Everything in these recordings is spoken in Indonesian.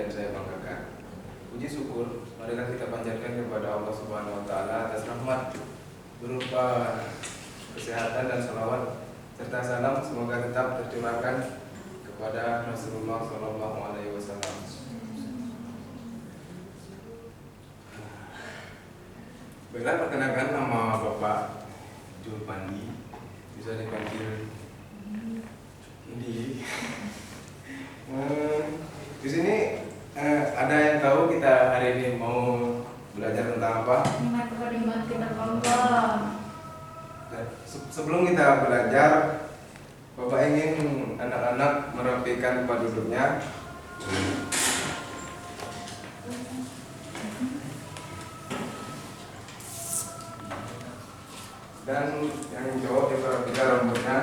dan saya banggakan. Puji syukur marilah kita panjatkan kepada Allah Subhanahu wa taala atas rahmat berupa kesehatan dan salawat serta salam semoga tetap tercurahkan kepada Rasulullah Shallallahu alaihi wasallam. Baiklah, perkenalkan nama Bapak Julpandi, bisa dipanggil Indi. Di sini ada yang tahu kita hari ini mau belajar tentang apa? Iman kepada Allah. Sebelum kita belajar, Bapak ingin anak-anak merapikan tempat duduknya. Dan yang cowok dirapikan rambutnya.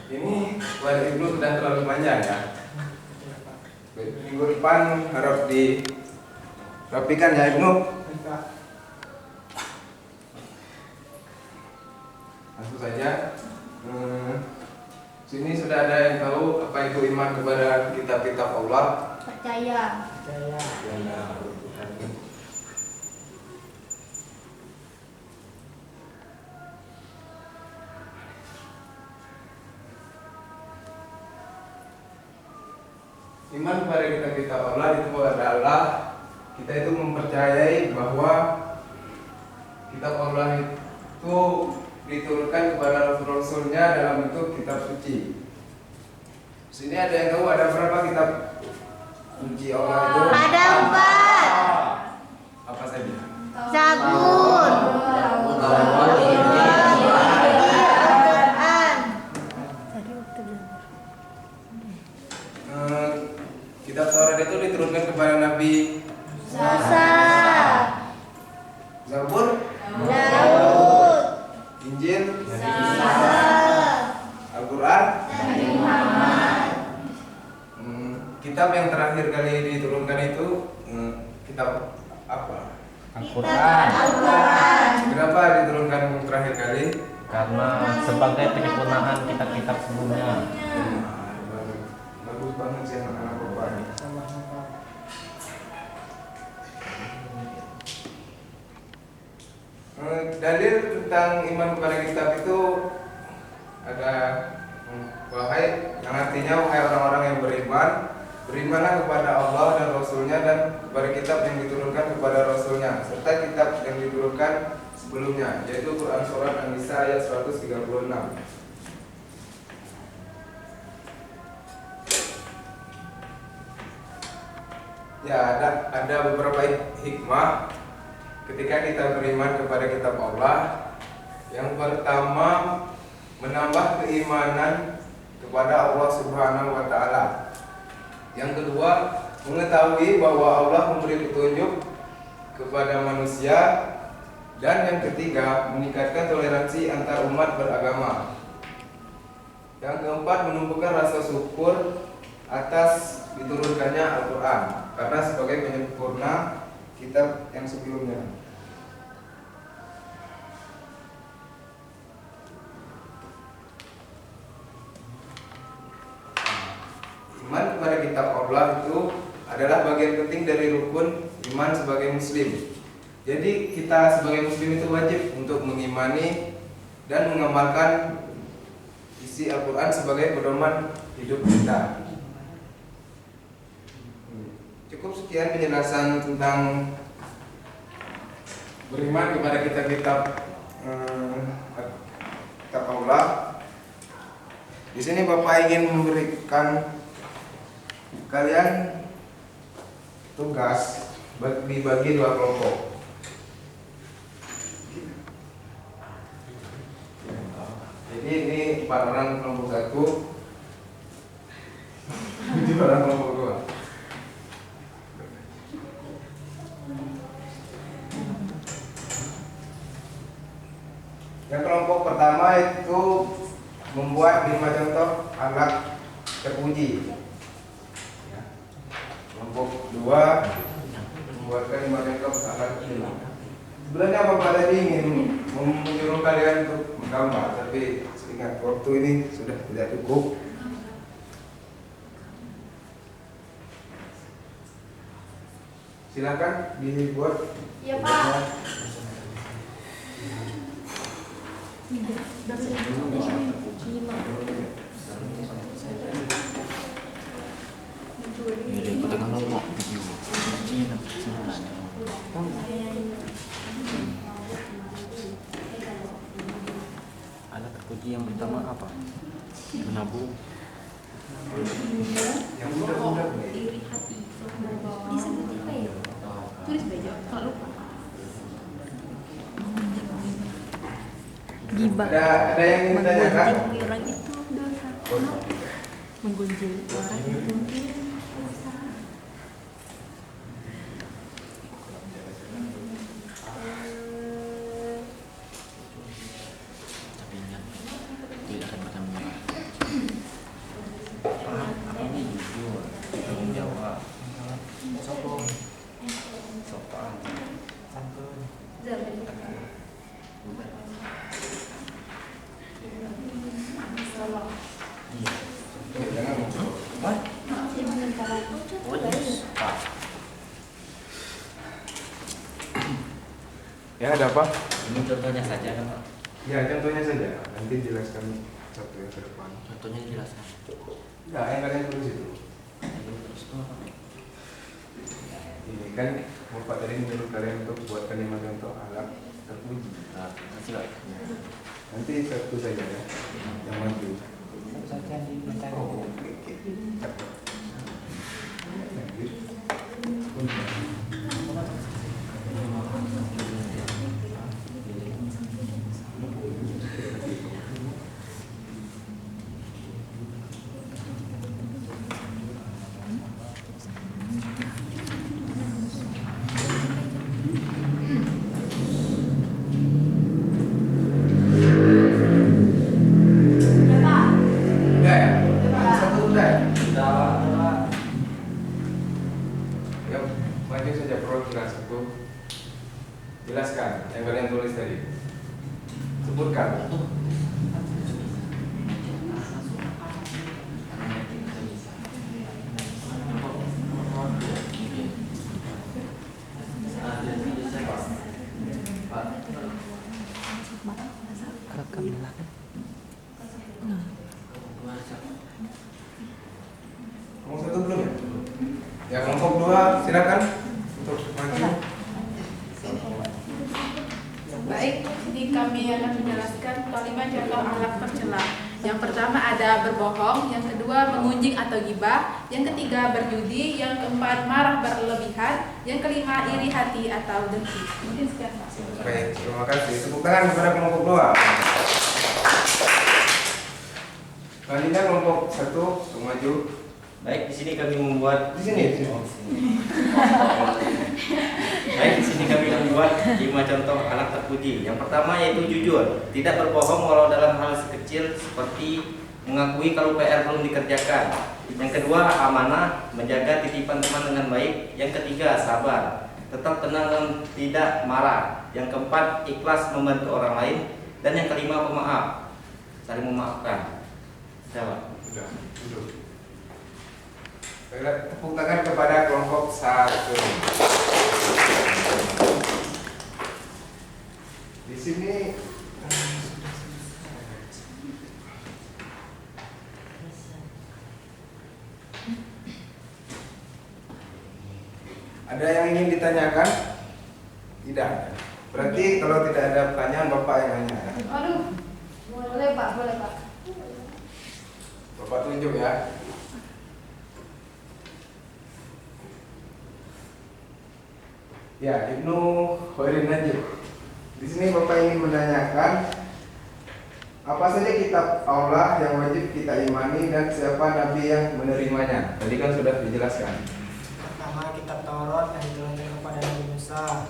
Ini buat Ibnu sudah terlalu panjang ya. Minggu depan harap dirapikan ya Ibnu. Langsung saja. Sini sudah ada yang tahu apa itu iman kepada kitab-kitab Allah? Percaya. Iman kepada kitab-kitab Allah itu adalah kita itu mempercayai bahwa kitab Allah itu diturunkan kepada Rasul-Rasulnya dalam bentuk kitab suci. Sini ada yang tahu ada berapa kitab suci Allah itu? Ada 4. Apa saja? Zabur. Kitab Taurat itu diturunkan kepada Nabi Musa. Zabur, Daud. Injil, Isa. Al-Quran. Nabi Muhammad. Kitab yang terakhir kali diturunkan itu kitab apa? Al-Quran. Al-Quran. Kenapa diturunkan terakhir kali? Karena sebagai penyempurnaan kitab-kitab sebelumnya. Bagus banget sih anak-anak Bapak ini. Dalil tentang iman kepada kitab itu ada wahai yang artinya wahai orang-orang yang beriman, berimanlah kepada Allah dan Rasulnya dan kepada kitab yang diturunkan kepada Rasulnya serta kitab yang diturunkan sebelumnya, yaitu Quran Surat An-Nisa ayat 136. Ya, ada beberapa hikmah ketika kita beriman kepada kitab Allah. Yang pertama, menambah keimanan kepada Allah Subhanahu wa taala. Yang kedua, mengetahui bahwa Allah memberi petunjuk kepada manusia. Dan yang ketiga, meningkatkan toleransi antar umat beragama. Yang keempat, menumbuhkan rasa syukur atas diturunkannya Al-Quran karena sebagai penyempurna kitab yang sebelumnya. Iman kepada kitab Allah itu adalah bagian penting dari rukun iman sebagai muslim. Jadi kita sebagai muslim itu wajib untuk mengimani dan mengamalkan isi Al-Quran sebagai pedoman hidup kita. Cukup sekian penjelasan tentang beriman kepada kitab-kitab Allah. Di sini Bapak ingin memberikan kalian tugas dibagi 2 kelompok. Jadi ini 4 orang kelompok 1, 7 orang kelompok 2. Yang kelompok pertama itu membuat 5 contoh alat terpuji. Kelompok 2 membuatkan 5 contoh alat terpuji. Sebenarnya Bapak tadi ingin menyuruh kalian untuk menggambar, tapi ingat waktu ini sudah tidak cukup. Silakan dibuat. Iya, Pak. Alat terpuji yang pertama apa? Menabung. Yang mudah-mudah nih. Iri hati. Disebut apa ya? Tulis aja kalau lupa. Gibah. Ada yang ingin ditanyakan? Menggunjing orang itu dosa. Menggunjing orang itu dosa. Tapi ingat, tidak akan pernah menyerah. Apa ini jujur? Tanggung jawab. Sopan. Santun. Iya. Jangan. What? Oh, yes. Pak. Ya, ada apa? Ini contohnya saja kan Pak? Ya, contohnya saja. Nanti jelaskan satu yang ke depan. Contohnya dijelaskan. Ya, yang kalian tulis itu. Terus itu apa? Ini kan Bapak tadi menyuruh kalian untuk buat kalimat contoh alat terpuji. Nah, kasih Pak. Nanti satu saja ya, yang maju. Saja diminta. Oh, oke. Cepat. Lanjut. Ya, Pak. Udah ya? Udah. Satu udah ya? Sudah. Ya, maju saja program satu. Jelaskan yang kalian tulis tadi. Sebutkan. Kelompok satu belum ya? Ya, kelompok dua silakan untuk maju. Baik, ini kami akan menjelaskan kalimat contoh alat tercela. Yang pertama ada berbohong, yang kedua mengunjing atau gibah, yang ketiga berjudi, yang keempat marah berlebihan, yang kelima iri hati atau dengki. Mungkin sekian Pak. Baik, terima kasih. Tepuk tangan kepada kelompok dua. Selanjutnya kelompok satu untuk maju. Baik, di sini kami membuat Di sini. Baik, di sini kami membuat 5 contoh alat terpuji. Yang pertama yaitu jujur, tidak berbohong walau dalam hal sekecil seperti mengakui kalau PR belum dikerjakan. Yang kedua, amanah, menjaga titipan teman dengan baik. Yang ketiga, sabar, tetap tenang dan tidak marah. Yang keempat, ikhlas membantu orang lain. Dan yang kelima, pemaaf, saling memaafkan. Jawab. Sudah, duduk. Baiklah, tepuk tangan kepada kelompok satu. Di sini ada yang ingin ditanyakan? Tidak. Berarti kalau tidak ada pertanyaan, Bapak yang nanya. Aduh. Boleh, Pak. Boleh, Pak. Bapak tunjuk ya. Ya, Ibnu Khairin Najib. Di sini Bapak ingin menanyakan apa saja kitab Allah yang wajib kita imani dan siapa nabi yang menerimanya. Tadi kan sudah dijelaskan. Pertama kitab Taurat yang diturunkan kepada Nabi Musa.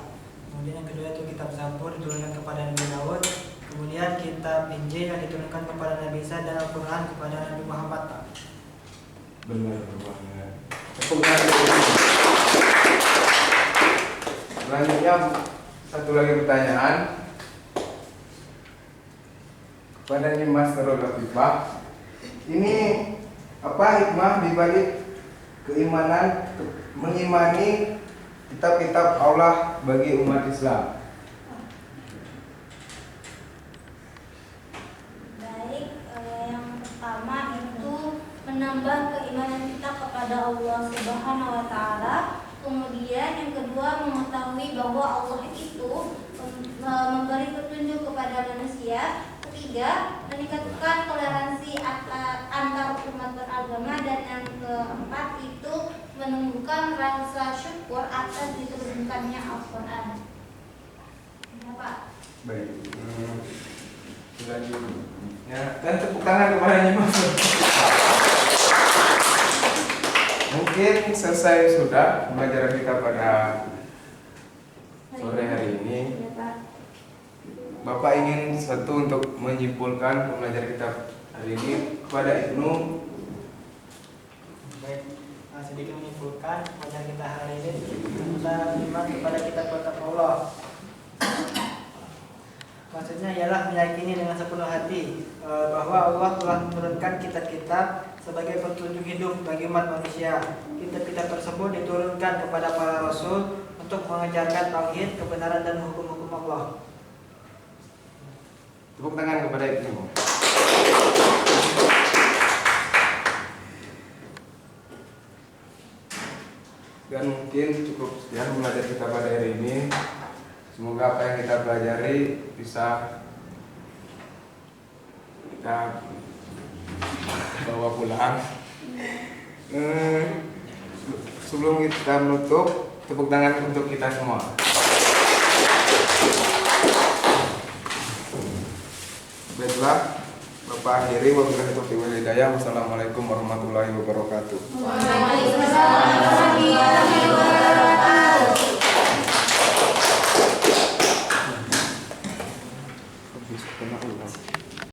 Kemudian yang kedua itu kitab Zabur diturunkan kepada Nabi Daud. Kemudian kitab Injil yang diturunkan kepada Nabi Isa dan Al-Quran kepada Nabi Muhammad. Benar, banget. Tepuk tangan. Selanjutnya satu lagi pertanyaan kepada Mas Darul Latifah. Ini apa hikmah dibalik keimanan mengimani kitab-kitab Allah bagi umat Islam. Baik, yang pertama itu menambah keimanan kita kepada Allah Subhanahu wa taala. Kemudian yang kedua mengetahui bahwa Allah itu memberi petunjuk kepada manusia. Ketiga, meningkatkan toleransi antar umat beragama, dan yang keempat itu menumbuhkan rasa syukur atas diturunkannya Al-Quran. Ya, Pak. Baik. Selanjutnya, dan tepuk tangan kepadanya Mas. Mungkin selesai sudah pembelajaran kita pada sore hari ini. Ya, Pak. Bapak ingin satu untuk menyimpulkan pembelajaran kita hari ini kepada Ibnu. Baik, sedikit menyimpulkan pelajaran kita hari ini tentang iman kepada kitab-kitab Allah. Maksudnya ialah meyakini dengan sepenuh hati bahwa Allah telah menurunkan kitab-kitab sebagai petunjuk hidup bagi umat manusia. Kitab-kitab tersebut diturunkan kepada para rasul untuk mengajarkan tauhid, kebenaran dan hukum-hukum Allah. Tepuk tangan kepada Ibnu. Dan mungkin cukup sekian belajar kita pada hari ini. Semoga apa yang kita pelajari bisa kita bawa pulang. Sebelum kita menutup, tepuk tangan untuk kita semua. Baiklah, Bapak akhiri. Wabillahi taufiq wal hidayah. Wassalamualaikum warahmatullahi wabarakatuh. Waalaikumsalam.